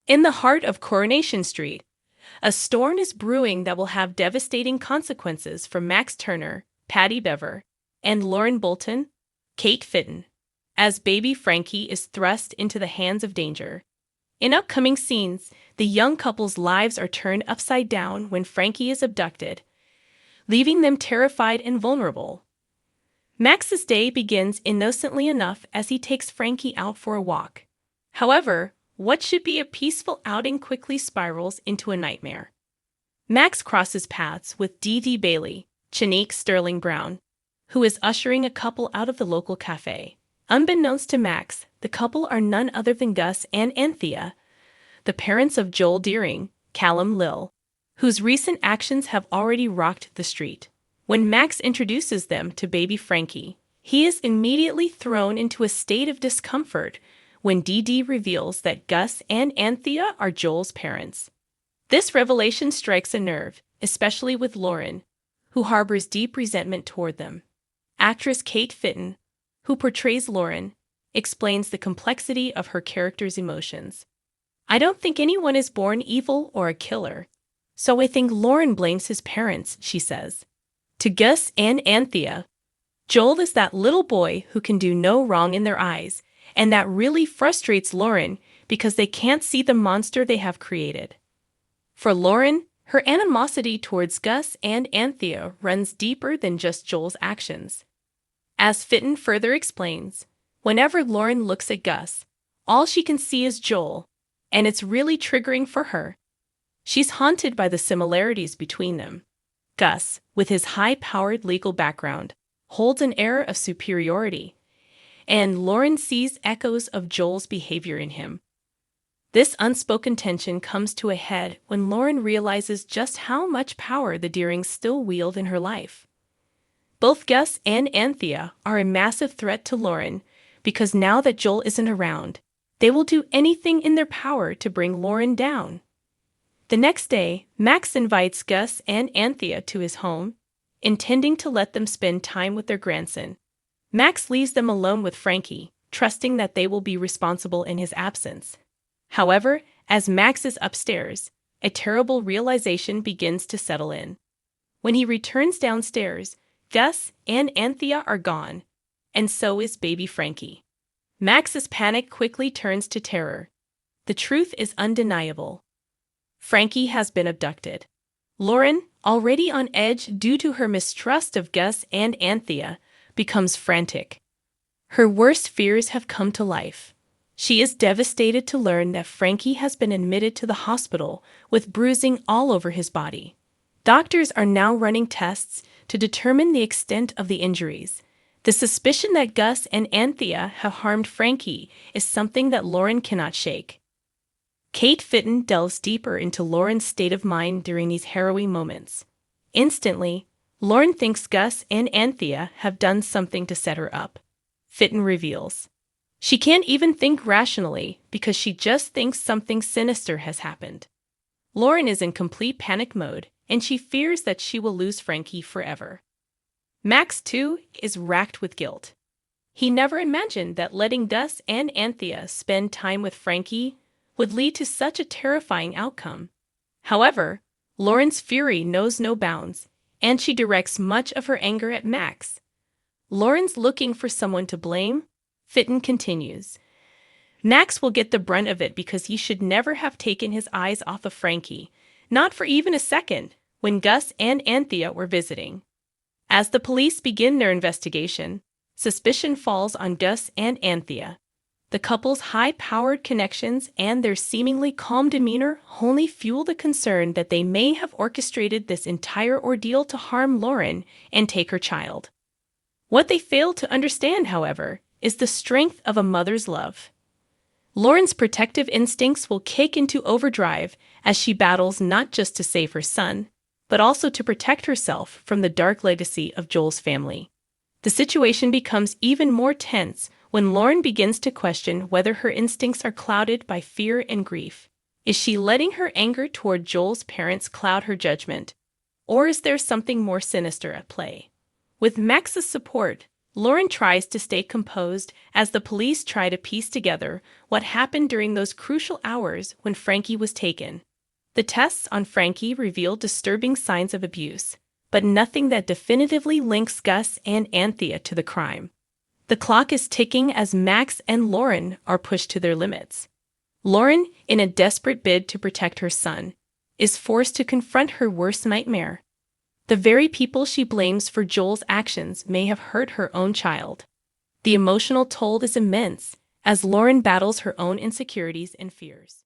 In the heart of Coronation Street, a storm is brewing that will have devastating consequences for Max Turner, Patty Bever, and Lauren Bolton, Kate Fitton, as baby Frankie is thrust into the hands of danger. In upcoming scenes, the young couple's lives are turned upside down when Frankie is abducted, leaving them terrified and vulnerable. Max's day begins innocently enough as he takes Frankie out for a walk. However, what should be a peaceful outing quickly spirals into a nightmare. Max crosses paths with Dee Dee Bailey, Chanique Sterling Brown, who is ushering a couple out of the local cafe. Unbeknownst to Max, the couple are none other than Gus and Anthea, the parents of Joel Deering, Callum Lill, whose recent actions have already rocked the street. When Max introduces them to baby Frankie, he is immediately thrown into a state of discomfort when Dee Dee reveals that Gus and Anthea are Joel's parents. This revelation strikes a nerve, especially with Lauren, who harbors deep resentment toward them. Actress Kate Fitton, who portrays Lauren, explains the complexity of her character's emotions. "I don't think anyone is born evil or a killer, so I think Lauren blames his parents," she says. To Gus and Anthea, Joel is that little boy who can do no wrong in their eyes, and that really frustrates Lauren because they can't see the monster they have created. For Lauren, her animosity towards Gus and Anthea runs deeper than just Joel's actions. As Fitton further explains, whenever Lauren looks at Gus, all she can see is Joel, and it's really triggering for her. She's haunted by the similarities between them. Gus, with his high-powered legal background, holds an air of superiority, and Lauren sees echoes of Joel's behavior in him. This unspoken tension comes to a head when Lauren realizes just how much power the Deerings still wield in her life. Both Gus and Anthea are a massive threat to Lauren because now that Joel isn't around, they will do anything in their power to bring Lauren down. The next day, Max invites Gus and Anthea to his home, intending to let them spend time with their grandson. Max leaves them alone with Frankie, trusting that they will be responsible in his absence. However, as Max is upstairs, a terrible realization begins to settle in. When he returns downstairs, Gus and Anthea are gone, and so is baby Frankie. Max's panic quickly turns to terror. The truth is undeniable. Frankie has been abducted. Lauren, already on edge due to her mistrust of Gus and Anthea, becomes frantic. Her worst fears have come to life. She is devastated to learn that Frankie has been admitted to the hospital with bruising all over his body. Doctors are now running tests to determine the extent of the injuries. The suspicion that Gus and Anthea have harmed Frankie is something that Lauren cannot shake. Kate Fitton delves deeper into Lauren's state of mind during these harrowing moments. Instantly, Lauren thinks Gus and Anthea have done something to set her up. Fitton reveals. She can't even think rationally because she just thinks something sinister has happened. Lauren is in complete panic mode, and she fears that she will lose Frankie forever. Max, too, is racked with guilt. He never imagined that letting Gus and Anthea spend time with Frankie would lead to such a terrifying outcome. However, Lauren's fury knows no bounds, and she directs much of her anger at Max. Lauren's looking for someone to blame, Fitton continues. Max will get the brunt of it because he should never have taken his eyes off of Frankie, not for even a second, when Gus and Anthea were visiting. As the police begin their investigation, suspicion falls on Gus and Anthea. The couple's high-powered connections and their seemingly calm demeanor only fuel the concern that they may have orchestrated this entire ordeal to harm Lauren and take her child. What they fail to understand, however, is the strength of a mother's love. Lauren's protective instincts will kick into overdrive as she battles not just to save her son, but also to protect herself from the dark legacy of Joel's family. The situation becomes even more tense when Lauren begins to question whether her instincts are clouded by fear and grief. Is she letting her anger toward Joel's parents cloud her judgment, or is there something more sinister at play? With Max's support, Lauren tries to stay composed as the police try to piece together what happened during those crucial hours when Frankie was taken. The tests on Frankie reveal disturbing signs of abuse, but nothing that definitively links Gus and Anthea to the crime. The clock is ticking as Max and Lauren are pushed to their limits. Lauren, in a desperate bid to protect her son, is forced to confront her worst nightmare. The very people she blames for Joel's actions may have hurt her own child. The emotional toll is immense as Lauren battles her own insecurities and fears.